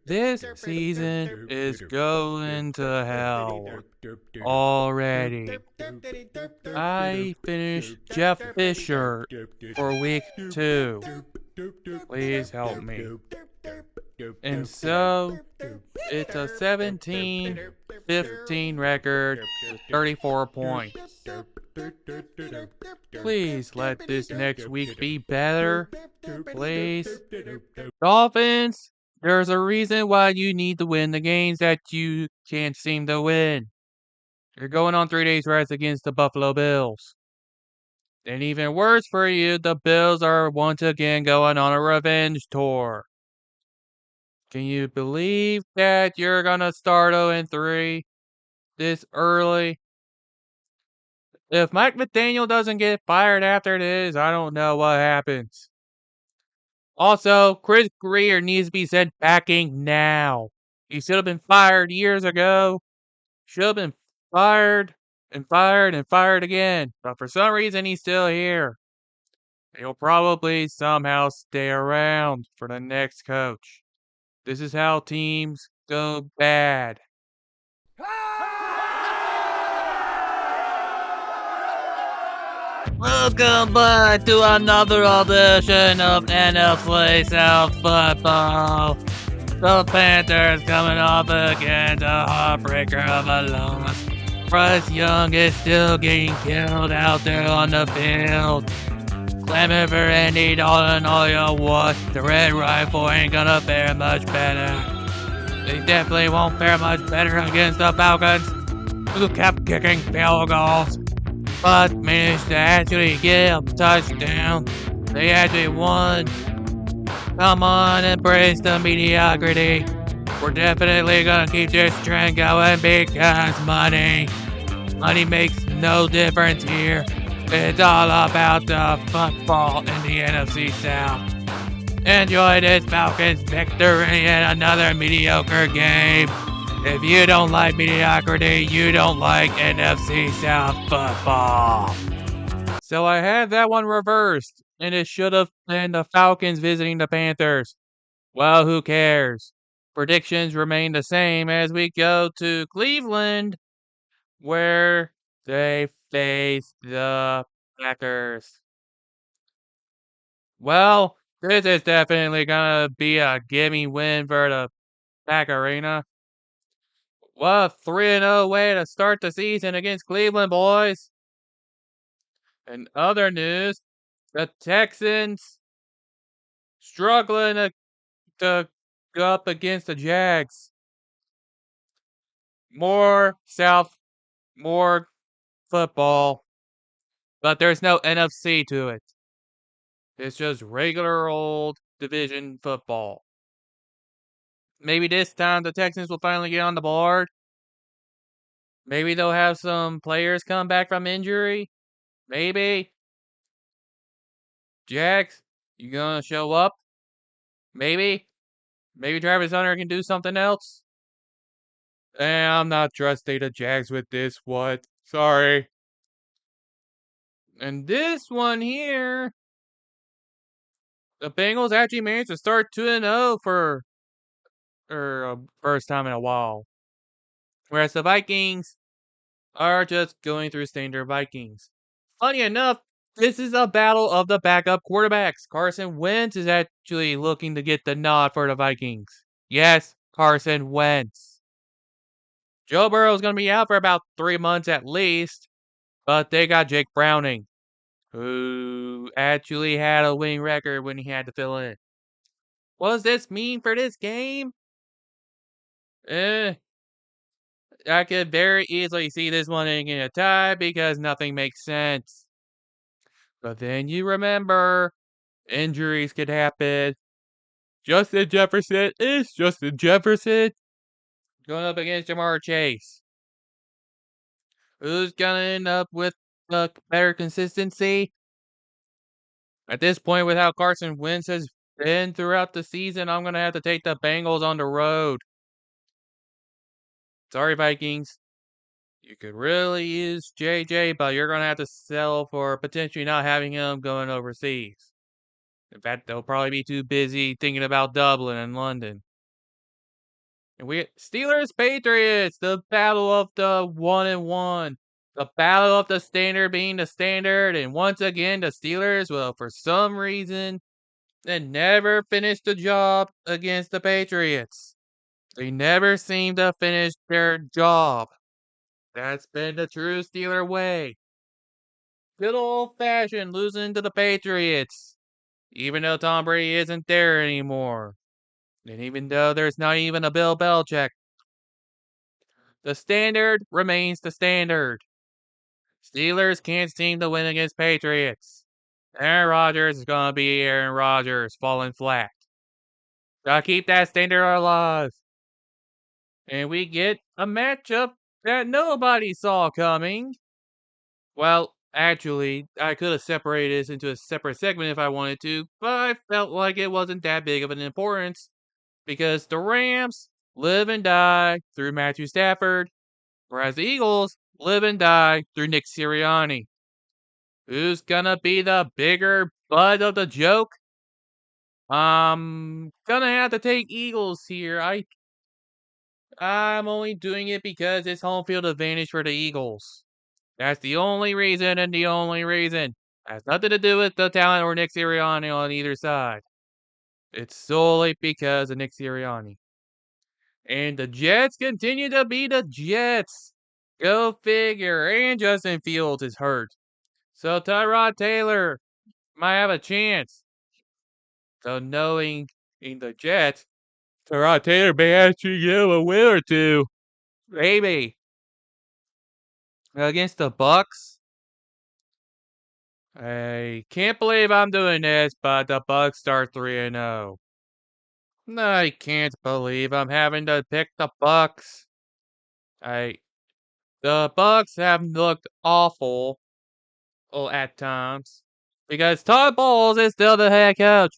This season is going to hell already. I finished Jeff Fisher for week 2. Please help me. And so, it's a 17-15 record with 34 points. Please let this next week be better. Please. Dolphins, there's a reason why you need to win the games that you can't seem to win. You're going on 3 days rest against the Buffalo Bills. And even worse for you, the Bills are once again going on a revenge tour. Can you believe that you're gonna start 0-3 this early? If Mike McDaniel doesn't get fired after this, I don't know what happens. Also, Chris Grier needs to be sent packing now. He should have been fired years ago. Should have been fired and fired and fired again. But for some reason, he's still here. He'll probably somehow stay around for the next coach. This is how teams go bad. Welcome back to another edition of NFC South Football. The Panthers coming up against a heartbreaker of a loss. Bryce Young is still getting killed out there on the field. Clamoring for Andy Dalton all you want. The Red Rifle ain't gonna fare much better. They definitely won't fare much better against the Falcons, who kept kicking field goals, but managed to actually get a touchdown. They actually won. Come on, embrace the mediocrity. We're definitely gonna keep this trend going because money makes no difference here. It's all about the football in the NFC South. Enjoy this Falcons victory in another mediocre game. If you don't like mediocrity, you don't like NFC South football. So I had that one reversed, and it should have been the Falcons visiting the Panthers. Well, who cares? Predictions remain the same as we go to Cleveland, where they face the Packers. Well, this is definitely gonna be a gimme win for the Pack Arena. What a 3-0 way to start the season against Cleveland, boys. In other news, the Texans struggling to go up against the Jags. More football, but there's no NFC to it. It's just regular old division football. Maybe this time the Texans will finally get on the board. Maybe they'll have some players come back from injury. Maybe. Jags, you gonna show up? Maybe. Maybe Travis Hunter can do something else. I'm not trusting the Jags with this. What? Sorry. And this one here, the Bengals actually managed to start 2-0 for first time in a while. Whereas the Vikings are just going through standard Vikings. Funny enough, this is a battle of the backup quarterbacks. Carson Wentz is actually looking to get the nod for the Vikings. Yes, Carson Wentz. Joe Burrow is going to be out for about 3 months at least, but they got Jake Browning, who actually had a winning record when he had to fill in. What does this mean for this game? I could very easily see this one ending in a tie because nothing makes sense. But then you remember, injuries could happen. Justin Jefferson is Justin Jefferson going up against Jamar Chase. Who's going to end up with better consistency? At this point, with how Carson Wentz has been throughout the season, I'm going to have to take the Bengals on the road. Sorry, Vikings. You could really use JJ, but you're going to have to settle for potentially not having him going overseas. In fact, they'll probably be too busy thinking about Dublin and London. And we Steelers Patriots, the battle of the 1-1. The battle of the standard being the standard, and once again the Steelers will for some reason they never finish the job against the Patriots. They never seem to finish their job. That's been the true Steeler way. Good old fashioned losing to the Patriots. Even though Tom Brady isn't there anymore. And even though there's not even a Bill Belichick. The standard remains the standard. Steelers can't seem to win against Patriots. Aaron Rodgers is going to be Aaron Rodgers, falling flat. Gotta keep that standard alive. And we get a matchup that nobody saw coming. Well, actually, I could have separated this into a separate segment if I wanted to, but I felt like it wasn't that big of an importance because the Rams live and die through Matthew Stafford, whereas the Eagles live and die through Nick Sirianni. Who's gonna be the bigger butt of the joke? Gonna have to take Eagles here. I'm only doing it because it's home field advantage for the Eagles. That's the only reason and the only reason. Has nothing to do with the talent or Nick Sirianni on either side. It's solely because of Nick Sirianni. And the Jets continue to be the Jets. Go figure. And Justin Fields is hurt. So Tyrod Taylor might have a chance. So knowing in the Jets, Tyrod Taylor may actually get a win or two. Maybe. Against the Bucks. I can't believe I'm doing this, but the Bucks start 3-0. I can't believe I'm having to pick the Bucks. The Bucks have looked awful at times because Todd Bowles is still the head coach.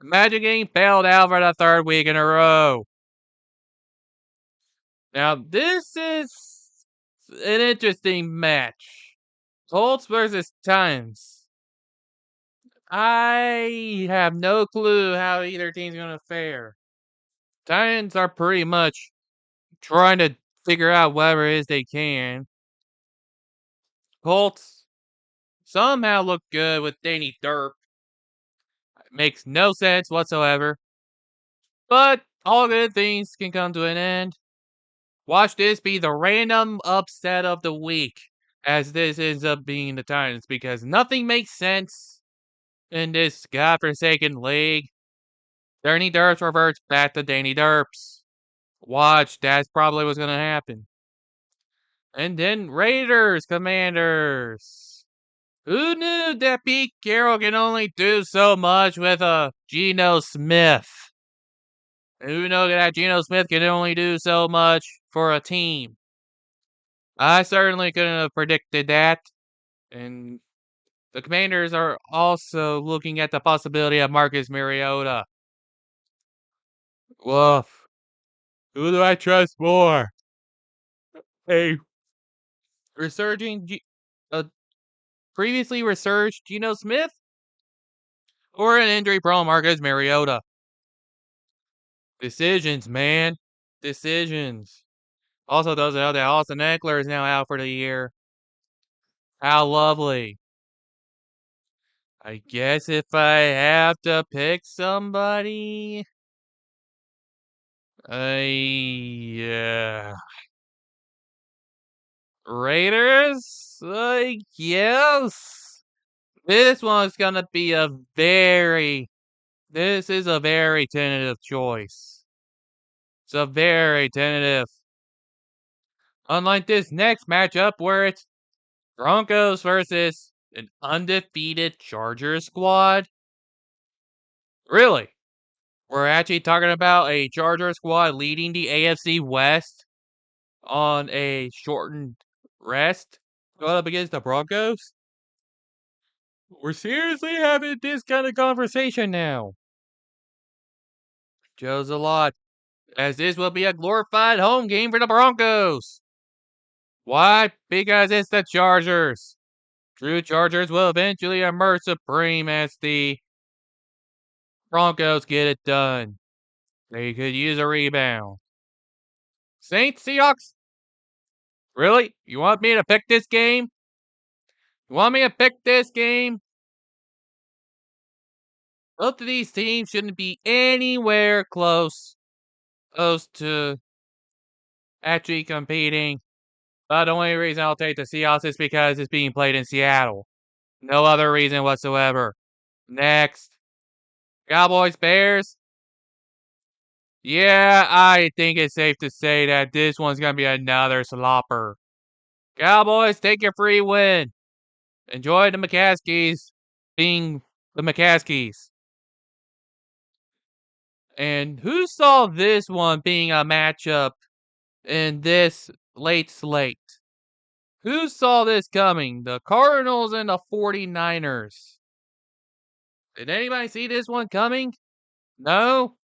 Imagine getting bailed out for the third week in a row. Now this is an interesting match. Colts versus Titans. I have no clue how either team's going to fare. Titans are pretty much trying to figure out whatever it is they can. Colts somehow look good with Danny Derp. Makes no sense whatsoever. But all good things can come to an end. Watch this be the random upset of the week, as this ends up being the Titans, because nothing makes sense in this godforsaken league. Danny Derps reverts back to Danny Derps. Watch, that's probably what's going to happen. And then Raiders, Commanders. Who knew that Pete Carroll can only do so much with a Geno Smith? Who knew that Geno Smith can only do so much for a team? I certainly couldn't have predicted that. And the Commanders are also looking at the possibility of Marcus Mariota. Woof. Who do I trust more? A previously resurged Geno Smith? Or an injury-prone Marcus Mariota? Decisions, man. Decisions. Also doesn't know that Austin Eckler is now out for the year. How lovely. I guess if I have to pick somebody... yeah. Raiders? I guess? This one's gonna be this is a very tentative choice. It's a very tentative. Unlike this next matchup where it's Broncos versus an undefeated Chargers squad. Really? We're actually talking about a Chargers squad leading the AFC West on a shortened rest going up against the Broncos? We're seriously having this kind of conversation now. Shows a lot, as this will be a glorified home game for the Broncos. Why? Because it's the Chargers. True Chargers will eventually emerge supreme as the Broncos get it done. They could use a rebound. Saints, Seahawks? Really? You want me to pick this game? You want me to pick this game? Both of these teams shouldn't be anywhere close to actually competing. But the only reason I'll take the Seahawks is because it's being played in Seattle. No other reason whatsoever. Next. Cowboys, Bears. Yeah, I think it's safe to say that this one's going to be another slopper. Cowboys, take your free win. Enjoy the McCaskies being the McCaskies. And who saw this one being a matchup in this late slate? Who saw this coming? The Cardinals and the 49ers. Did anybody see this one coming? No?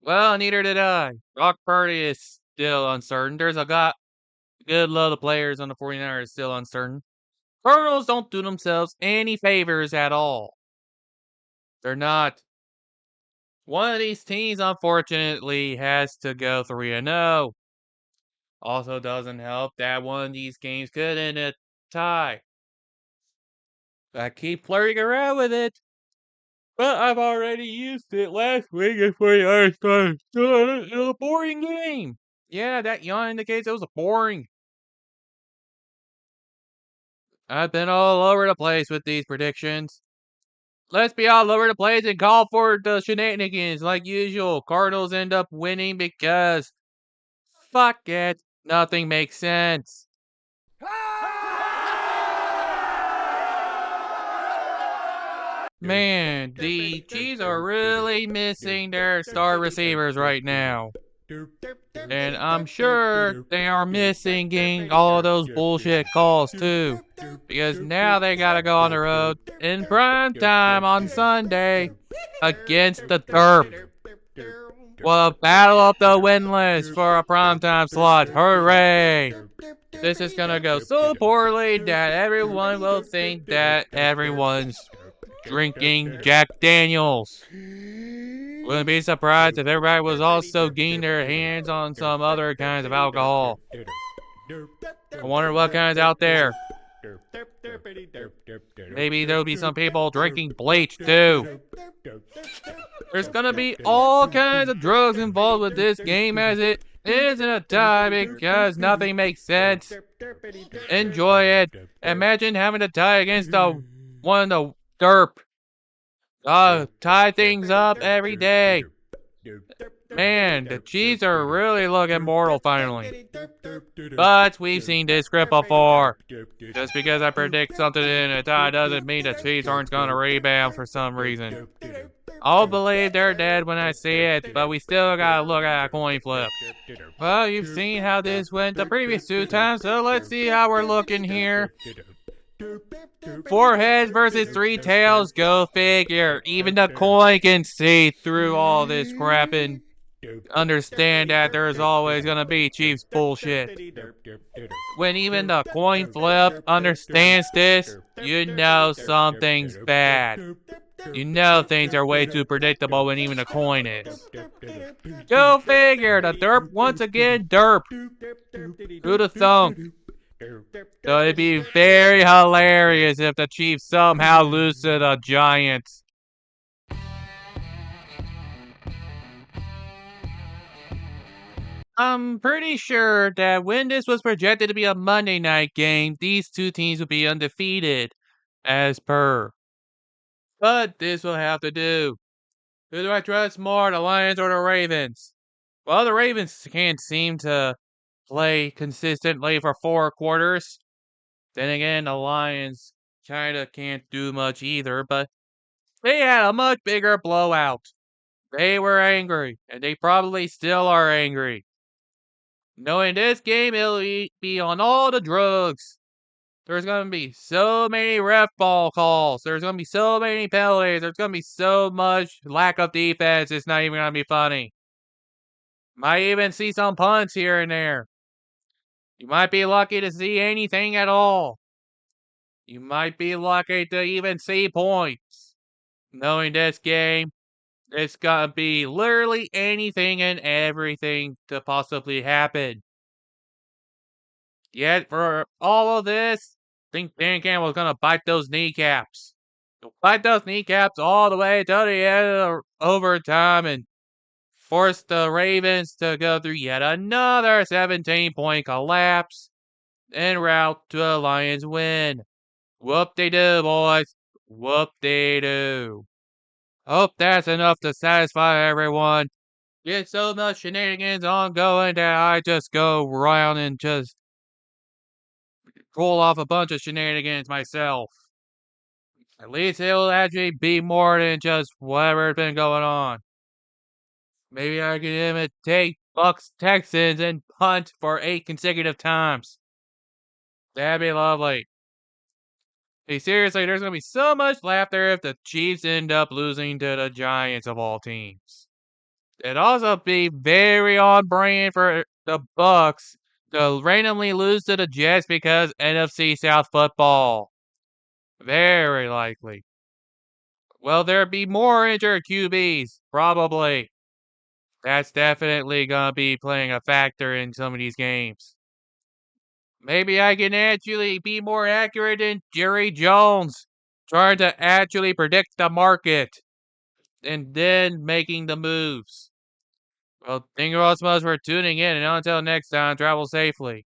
Well, neither did I. Brock Purdy is still uncertain. There's a good load of players on the 49ers still uncertain. Cardinals don't do themselves any favors at all. They're not. One of these teams, unfortunately, has to go 3-0. Also doesn't help that one of these games could end a tie. I keep flirting around with it. But I've already used it last week and 49ers started. It was a boring game. Yeah, that yawn indicates it was boring. I've been all over the place with these predictions. Let's be all over the place and call for the shenanigans like usual. Cardinals end up winning because fuck it. Nothing makes sense. Man, the Chiefs are really missing their star receivers right now. And I'm sure they are missing getting all those bullshit calls too. Because now they gotta go on the road in prime time on Sunday against the Terp. Well, battle up the win list for a primetime slot. Hooray! This is gonna go so poorly that everyone will think that everyone's drinking Jack Daniels. Wouldn't be surprised if everybody was also getting their hands on some other kinds of alcohol. I wonder what kinds out there. Maybe there'll be some people drinking bleach too. There's gonna be all kinds of drugs involved with this game as it isn't a tie because nothing makes sense. Enjoy it. Imagine having to tie against one of the derp. Tie things up every day. Man, the Chiefs are really looking mortal finally. But we've seen this script before. Just because I predict something in a tie doesn't mean the Chiefs aren't going to rebound for some reason. I'll believe they're dead when I see it, but we still gotta look at a coin flip. Well, you've seen how this went the previous 2 times, so let's see how we're looking here. 4 heads versus 3 tails, go figure. Even the coin can see through all this crap and understand that there's always gonna be Chiefs bullshit. When even the coin flip understands this, you know something's bad. You know things are way too predictable when even the coin is. Go figure, the derp once again derp. Who'd have thunk? So it'd be very hilarious if the Chiefs somehow lose to the Giants. I'm pretty sure that when this was projected to be a Monday night game, these 2 teams would be undefeated, as per. But this will have to do. Who do I trust more, the Lions or the Ravens? Well, the Ravens can't seem to play consistently for 4 quarters. Then again, the Lions kinda can't do much either, but they had a much bigger blowout. They were angry, and they probably still are angry. Knowing this game, it'll be on all the drugs. There's going to be so many ref ball calls. There's going to be so many penalties. There's going to be so much lack of defense. It's not even going to be funny. Might even see some punts here and there. You might be lucky to see anything at all. You might be lucky to even see points. Knowing this game, It's gonna be literally anything and everything to possibly happen. Yet for all of this, I think Dan Campbell's gonna bite those kneecaps. He'll bite those kneecaps all the way to the end of overtime and force the Ravens to go through yet another 17-point collapse en route to a Lions win. Whoop-de-doo, boys. Whoop-de-doo. Hope that's enough to satisfy everyone. Get so much shenanigans ongoing that I just go around and just pull off a bunch of shenanigans myself. At least it'll actually be more than just whatever's been going on. Maybe I can imitate Bucks Texans and punt for 8 consecutive times. That'd be lovely. Hey, seriously, there's gonna be so much laughter if the Chiefs end up losing to the Giants of all teams. It'd also be very on brand for the Bucks to randomly lose to the Jets because NFC South football. Very likely. Will there be more injured QBs? Probably. That's definitely gonna be playing a factor in some of these games. Maybe I can actually be more accurate than Jerry Jones, trying to actually predict the market and then making the moves. Well, thank you all so much for tuning in, and until next time, travel safely.